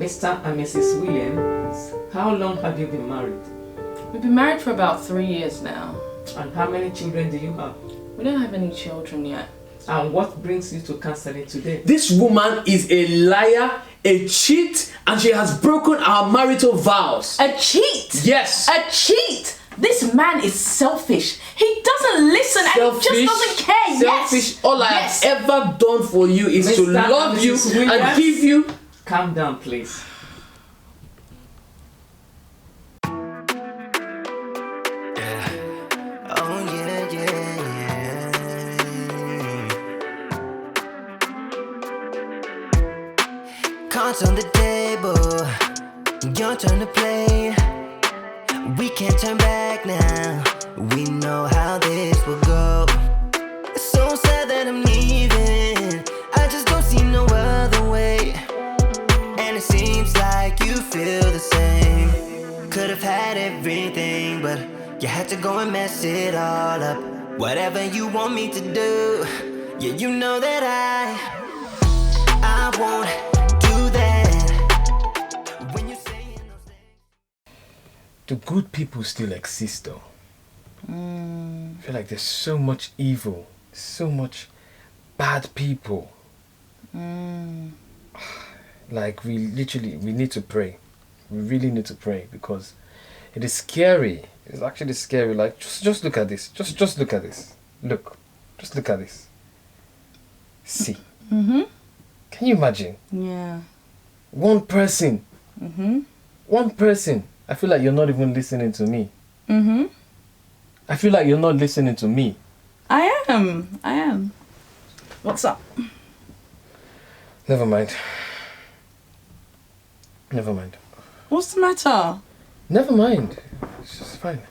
Mr. and Mrs. Williams, how long have you been married? We've been married for about 3 years now. And how many children do you have? We don't have any children yet. And what brings you to counseling today? This woman is a liar, a cheat, and she has broken our marital vows. A cheat? Yes. A cheat? This man is selfish. He doesn't listen and he just doesn't care. Selfish. Yes. All I have ever done for you is to love you and give you. Calm down, please. Cards on the table, your turn to play. We can't turn back now. We know how this will go. It's so sad that I'm leaving. I just don't see no other way. And it seems like you feel the same. Could have had everything, but you had to go and mess it all up. Whatever you want me to do, yeah, you know that I won't. Do good people still exist though? I feel like there's so much evil, so much bad people. Like we need to pray. We really need to pray because it is scary. It's actually scary. Like just look at this. Just look at this. Just look at this. See. Can you imagine? Yeah. One person. One person. I feel like you're not even listening to me. I feel like you're not listening to me. I am. What's up? Never mind. What's the matter? Never mind. It's just fine.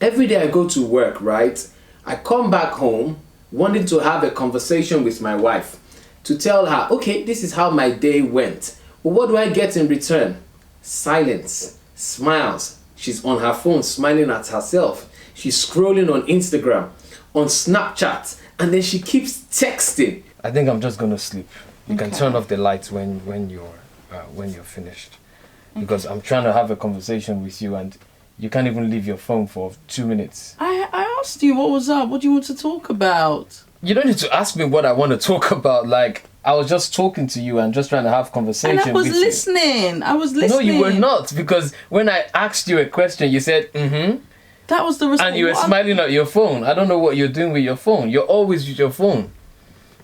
Every day I go to work, right? I come back home wanting to have a conversation with my wife to tell her, okay, this is how my day went. But what do I get in return? Silence. Smiles. She's on her phone smiling at herself. She's scrolling on Instagram, on Snapchat, and then she keeps texting. I think I'm just gonna sleep. You can turn off the lights when you're finished, because I'm trying to have a conversation with you and you can't even leave your phone for 2 minutes. I asked you what was up. What do you want to talk about? You don't need to ask me what I want to talk about. Like, I was just talking to you and just trying to have conversation with you. And I was listening. No, you were not, because when I asked you a question, you said, That was the response. And you were smiling at your phone. I don't know what you're doing with your phone. You're always with your phone.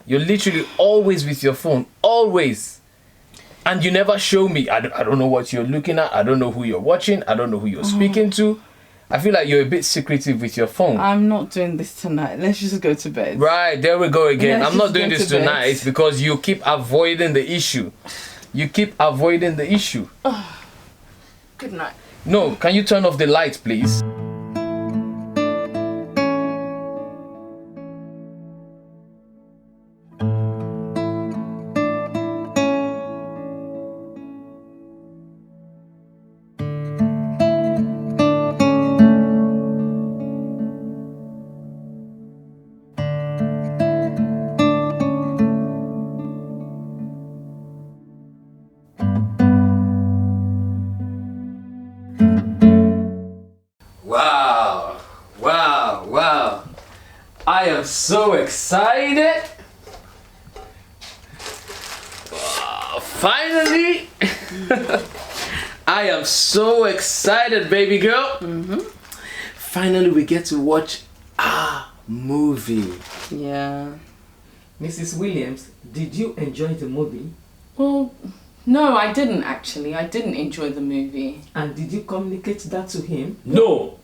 You're literally always with your phone. Always. And you never show me. I don't know what you're looking at. I don't know who you're watching. I don't know who you're speaking to. I feel like you're a bit secretive with your phone. I'm not doing this tonight. Let's just go to bed. Right, there we go again. Let's I'm not doing this tonight because you keep avoiding the issue. Good night. No, can you turn off the light, please? Wow. I am so excited. Finally. I am so excited, baby girl. Finally, we get to watch a movie. Yeah. Mrs. Williams, did you enjoy the movie? Well, no, I didn't actually. I didn't enjoy the movie. And did you communicate that to him? No.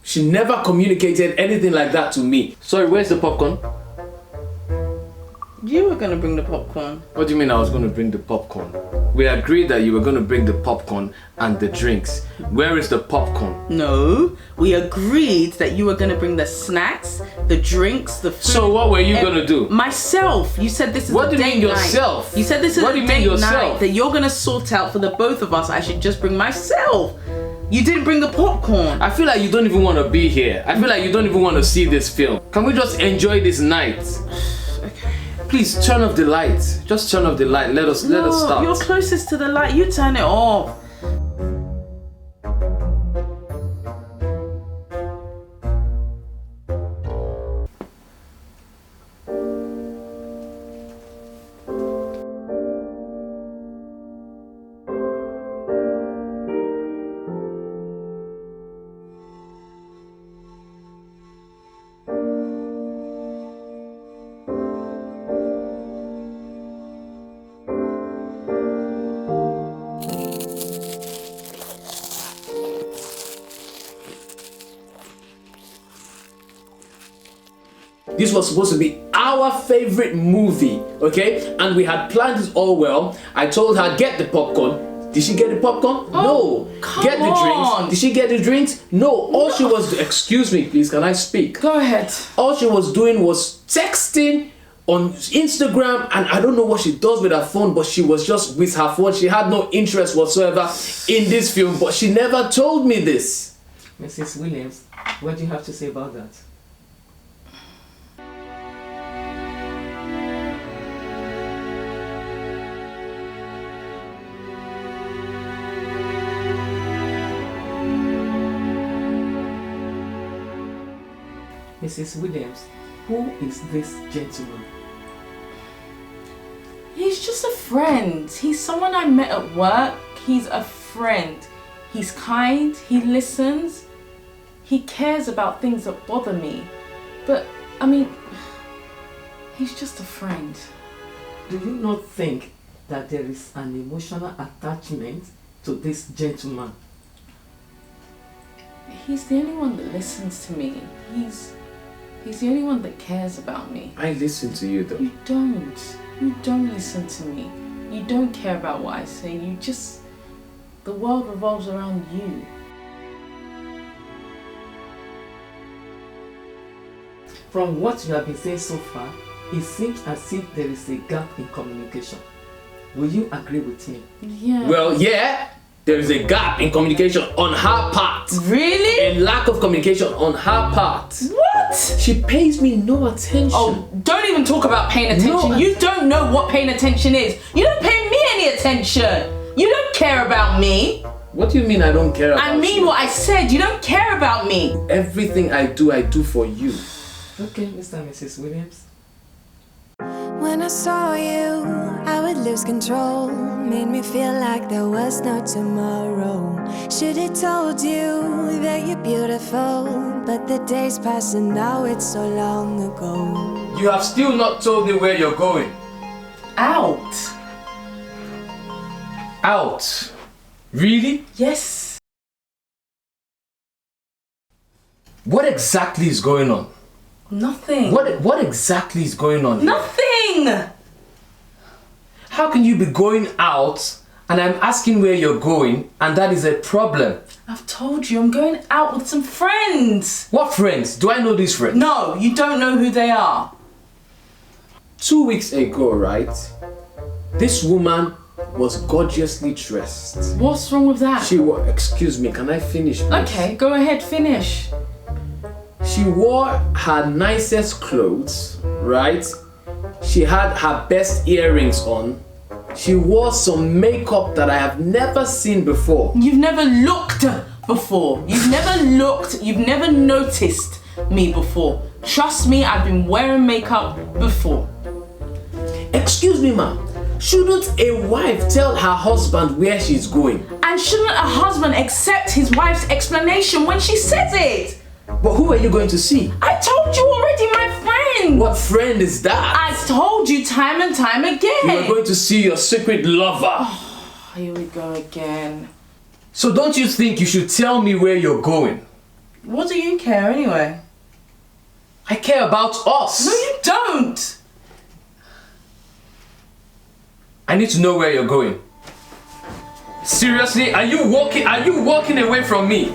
She never communicated anything like that to me. Sorry, where's the popcorn? You were going to bring the popcorn. What do you mean I was going to bring the popcorn? We agreed that you were going to bring the popcorn and the drinks. Where is the popcorn? No, we agreed that you were going to bring the snacks, the drinks, the food. So what were you going to do? Myself. You said this is what a do you mean yourself? Night. You said this is what a do you mean date yourself? night that you're going to sort out for the both of us. I should just bring myself. You didn't bring the popcorn. I feel like you don't even want to be here. I feel like you don't even want to see this film. Can we just enjoy this night? Okay. Please turn off the light. Just turn off the light. Let us start. You're closest to the light. You turn it off. This was supposed to be our favorite movie, okay? And we had planned it all well. I told her, get the popcorn. Did she get the popcorn? No. Get the drinks. Did she get the drinks? No. All she was... Excuse me, please. Can I speak? Go ahead. All she was doing was texting on Instagram, and I don't know what she does with her phone, but she was just with her phone. She had no interest whatsoever in this film, but she never told me this. Mrs. Williams, what do you have to say about that? Mrs. Williams, who is this gentleman? He's just a friend. He's someone I met at work. He's a friend. He's kind. He listens. He cares about things that bother me. But, I mean, he's just a friend. Do you not think that there is an emotional attachment to this gentleman? He's the only one that listens to me. He's the only one that cares about me. I listen to you though. You don't. You don't listen to me. You don't care about what I say. You just... The world revolves around you. From what you have been saying so far, it seems as if there is a gap in communication. Will you agree with me? Yeah. Well, yeah. There is a gap in communication on her part. Really? A lack of communication on her part. What? She pays me no attention. Oh, don't even talk about paying attention. No. You don't know what paying attention is. You don't pay me any attention. You don't care about me. What do you mean I don't care about you? I mean what I said. You don't care about me. Everything I do for you. Okay, Mr. and Mrs. Williams. When I saw you, I would lose control. Made me feel like there was no tomorrow. Should've told you that you're beautiful, but the days pass and now it's so long ago. You have still not told me where you're going. Out. Out. Really? Yes. What exactly is going on? Nothing. What exactly is going on? Nothing. How can you be going out and I'm asking where you're going and that is a problem? I've told you I'm going out with some friends. What friends? Do I know these friends? No, you don't know who they are. 2 weeks ago, right? This woman was gorgeously dressed. What's wrong with that? She wore... Excuse me, can I finish, please? Okay, go ahead, finish. She wore her nicest clothes, right? She had her best earrings on. She wore some makeup that I have never seen before. You've never looked before. You've never noticed me before. Trust me, I've been wearing makeup before. Excuse me, ma'am. Shouldn't a wife tell her husband where she's going? And shouldn't a husband accept his wife's explanation when she says it? But who are you going to see? I told you already, my friend. What friend is that? I told you time and time again. You are going to see your secret lover. Here we go again. So don't you think you should tell me where you're going? What do you care anyway? I care about us. No, you don't. I need to know where you're going. Seriously, are you walking away from me?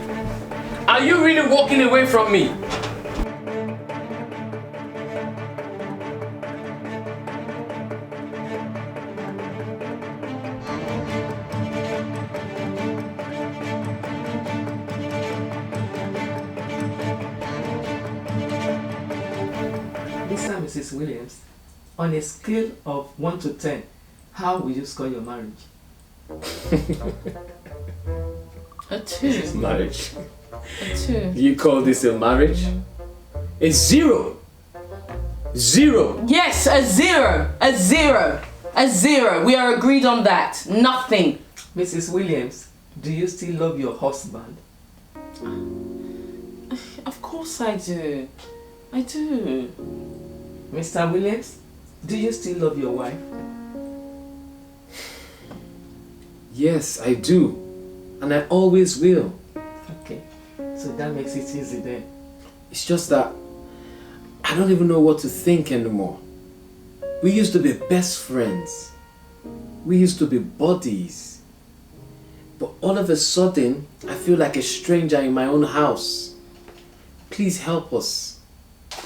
Are you really walking away from me? Mr. and Mrs. Williams, On a scale of 1 to 10, how will you score your marriage? A 2. Marriage. A 2. You call this a marriage? A 0. 0. Yes, a 0. A 0. A 0. We are agreed on that. Nothing. Mrs. Williams, do you still love your husband? Of course I do. I do. Mr. Williams, do you still love your wife? Yes, I do. And I always will. Okay, so that makes it easy then. It's just that I don't even know what to think anymore. We used to be best friends. We used to be buddies. But all of a sudden, I feel like a stranger in my own house. Please help us.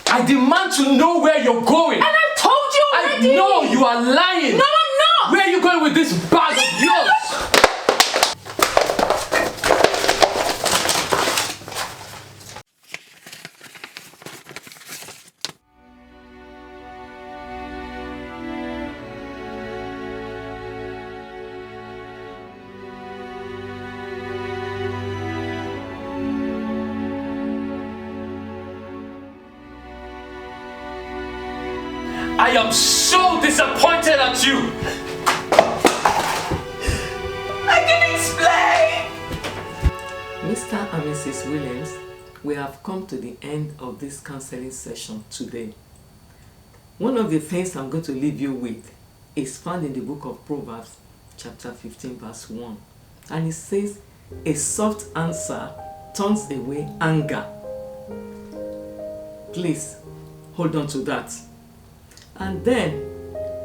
I demand to know where you're going. And I told you already. I know you are lying. No, I'm not. Where are you going with this bag of yours? I am so disappointed at you. I can explain. Mr. and Mrs. Williams, we have come to the end of this counseling session today. One of the things I'm going to leave you with is found in the book of Proverbs, chapter 15, verse 1. And it says, a soft answer turns away anger. Please, hold on to that. And then,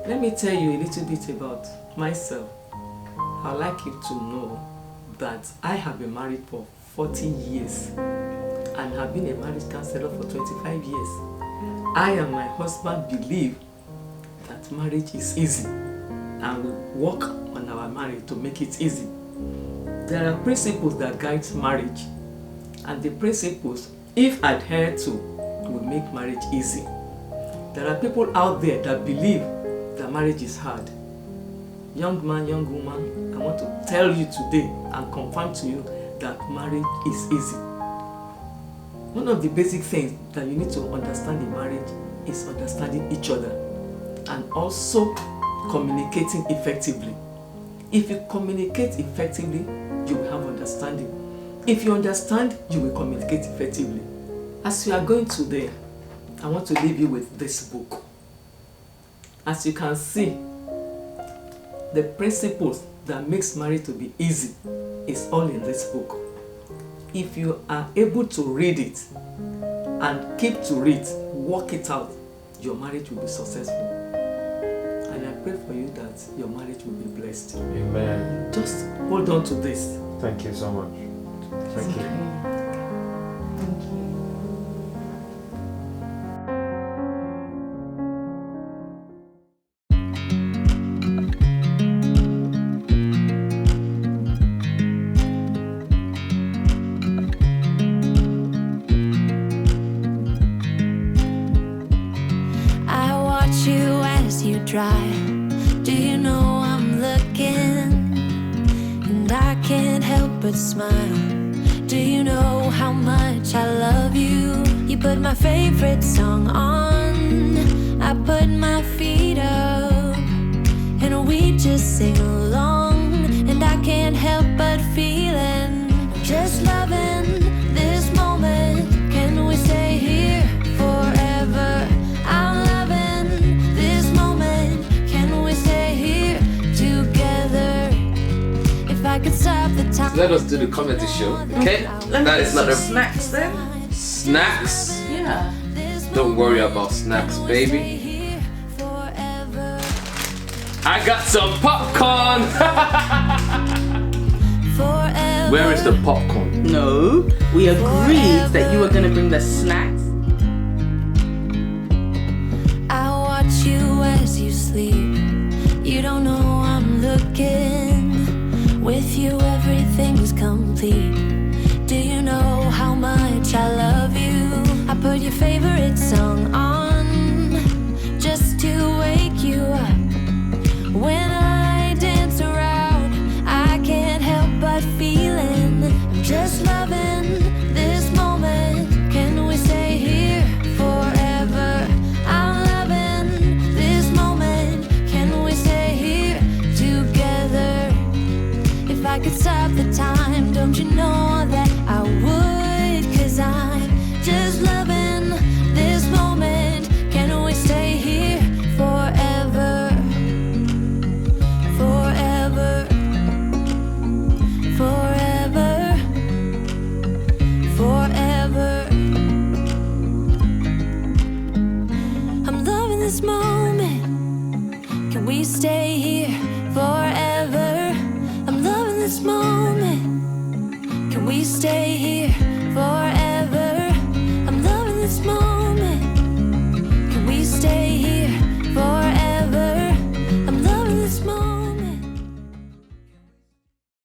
let me tell you a little bit about myself. I'd like you to know that I have been married for 40 years and have been a marriage counselor for 25 years. I and my husband believe that marriage is easy and we work on our marriage to make it easy. There are principles that guide marriage, and the principles, if adhered to, will make marriage easy. There are people out there that believe that marriage is hard. Young man, young woman, I want to tell you today and confirm to you that marriage is easy. One of the basic things that you need to understand in marriage is understanding each other and also communicating effectively. If you communicate effectively, you will have understanding. If you understand, you will communicate effectively. As you are going today, I want to leave you with this book. As you can see, the principles that makes marriage to be easy is all in this book. If you are able to read it and keep to read, work it out, your marriage will be successful. And I pray for you that your marriage will be blessed. Amen. Just hold on to this. Thank you so much. Thank you. Thank you. Do you know I'm looking and I can't help but smile? Do you know how much I love you? You put my favorite song on, I put my feet up, and we just sing along, and I can't help but feeling, just loving this moment. Can we stay here forever? I'm loving this moment. Can we stay here together? If I could stop the time. Let us do the comedy show, okay? That is not a Snacks then? snacks. Yeah. Don't worry about snacks, baby. I got some popcorn. Where is the popcorn? No, we agreed that you were gonna bring the snacks. I watch you as you sleep. You don't know I'm looking. With you everything's complete. Do you know how much I love you? I put your favorite song on just to wait. this moment. Can we stay here forever? I'm loving this moment. Can we stay here